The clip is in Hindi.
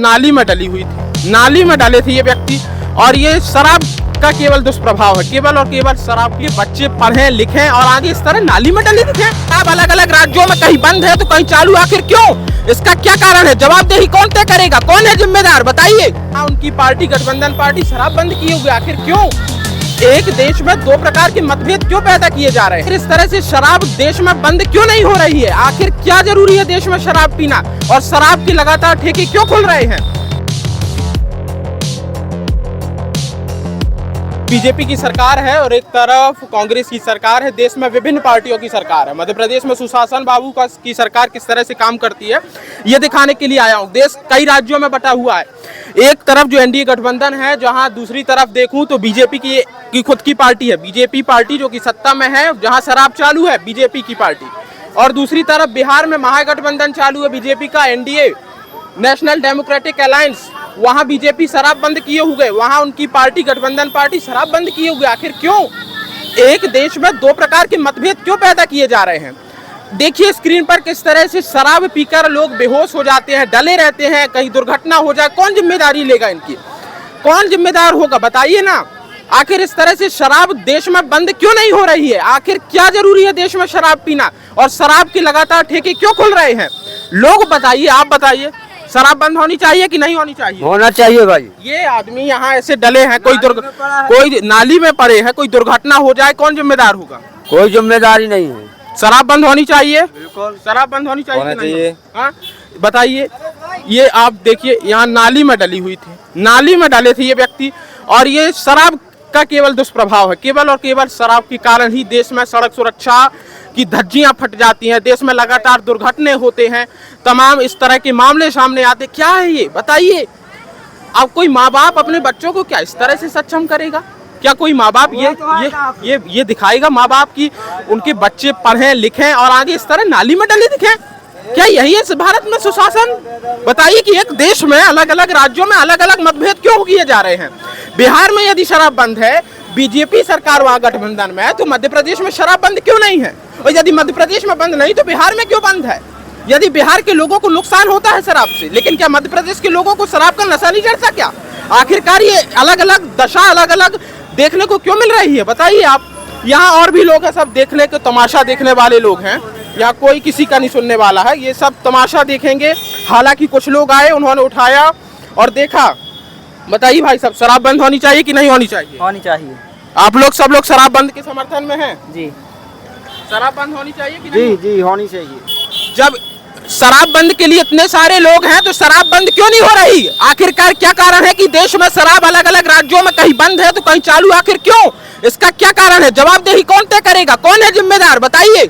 नाली में डली हुई थी, नाली में डाले थे ये व्यक्ति। और ये शराब का केवल दुष्प्रभाव है, केवल और केवल शराब के बच्चे पढ़ें लिखें और आगे इस तरह नाली में डले दिखे। अब अलग अलग राज्यों में कहीं बंद है तो कहीं चालू, आखिर क्यों? इसका क्या कारण है? जवाबदेही कौन तय करेगा? कौन है जिम्मेदार? बताइए। उनकी पार्टी गठबंधन पार्टी शराब बंद किए हुए, आखिर क्यों? एक देश में दो प्रकार के मतभेद क्यों पैदा किए जा रहे हैं? इस तरह से शराब देश में बंद क्यों नहीं हो रही है? आखिर क्या जरूरी है देश में शराब पीना? और शराब की लगातार ठेके क्यों खुल रहे हैं? बीजेपी की सरकार है और एक तरफ कांग्रेस की सरकार है। देश में विभिन्न पार्टियों की सरकार है। मध्य प्रदेश में सुशासन बाबू की सरकार किस तरह से काम करती है ये दिखाने के लिए आया हूँ। देश कई राज्यों में बटा हुआ है। एक तरफ जो एनडीए गठबंधन है, जहां दूसरी तरफ देखूं तो बीजेपी की खुद की पार्टी है, बीजेपी पार्टी जो कि सत्ता में है, जहां शराब चालू है बीजेपी की पार्टी। और दूसरी तरफ बिहार में महागठबंधन चालू है बीजेपी का, एनडीए नेशनल डेमोक्रेटिक अलायंस, वहां बीजेपी शराब बंद किए हुए, वहां उनकी पार्टी गठबंधन पार्टी शराब बंद किए हुए। आखिर क्यों? एक देश में दो प्रकार के मतभेद क्यों पैदा किए जा रहे हैं? देखिए स्क्रीन पर किस तरह से शराब पीकर लोग बेहोश हो जाते हैं, डले रहते हैं, कहीं दुर्घटना हो जाए, कौन जिम्मेदारी लेगा इनकी? कौन जिम्मेदार होगा? बताइए ना। आखिर इस तरह से शराब देश में बंद क्यों नहीं हो रही है? आखिर क्या जरूरी है देश में शराब पीना? और शराब के लगातार ठेके क्यों खुल रहे हैं? लोग बताइए, आप बताइए, शराब बंद होनी चाहिए कि नहीं होनी चाहिए? होना चाहिए भाई। ये आदमी यहाँ ऐसे डले हैं, कोई नाली में पड़े हैं, कोई दुर्घटना हो जाए, कौन जिम्मेदार होगा? कोई जिम्मेदारी नहीं है। शराब बंद होनी चाहिए, बिल्कुल शराब बंद होनी चाहिए कि नहीं? चाहिए। हाँ बताइए। ये आप देखिए यहाँ नाली में डली हुई थी, नाली में डाले थे ये व्यक्ति। और ये शराब का केवल दुष्प्रभाव है, केवल और केवल शराब के कारण ही देश में सड़क सुरक्षा की धज्जियां फट जाती हैं, देश में लगातार दुर्घटनाएं होते हैं, तमाम इस तरह के मामले सामने आते। क्या है ये? बताइए। अब कोई माँ बाप अपने बच्चों को क्या इस तरह से सक्षम करेगा? क्या कोई माँ बाप ये दिखाएगा माँ बाप की उनके बच्चे पढ़ें लिखें और आगे इस तरह नाली में डले दिखें? क्या यही है भारत में सुशासन? बताइए कि एक देश में अलग अलग राज्यों में अलग अलग मतभेद क्यों किए जा रहे हैं? बिहार में यदि शराब बंद है, बीजेपी सरकार वहां गठबंधन में है, तो मध्य प्रदेश में शराब बंद क्यों नहीं है? और यदि मध्य प्रदेश में बंद नहीं तो बिहार में क्यों बंद है? यदि बिहार के लोगों को नुकसान होता है शराब से, लेकिन क्या मध्य प्रदेश के लोगों को शराब का नशा नहीं चढ़ता क्या? आखिरकार ये अलग अलग दशा अलग अलग देखने को क्यों मिल रही है? बताइए आप। यहाँ और भी लोग हैं, सब देखने के तमाशा देखने वाले लोग हैं, यहाँ कोई किसी का नहीं सुनने वाला है, ये सब तमाशा देखेंगे। हालांकि कुछ लोग आए, उन्होंने उठाया और देखा। बताइए भाई साहब, शराब बंद होनी चाहिए कि नहीं होनी चाहिए? होनी चाहिए। आप लोग सब लोग शराब बंद के समर्थन में हैं? जी। शराब बंद होनी चाहिए कि नहीं? जी होनी चाहिए। जब शराब बंद के लिए इतने सारे लोग हैं तो शराब बंद क्यों नहीं हो रही? आखिरकार क्या कारण है कि देश में शराब अलग अलग राज्यों में कहीं बंद है तो कहीं चालू, आखिर क्यों? इसका क्या कारण है? जवाबदेही कौन तय करेगा? कौन है जिम्मेदार? बताइए।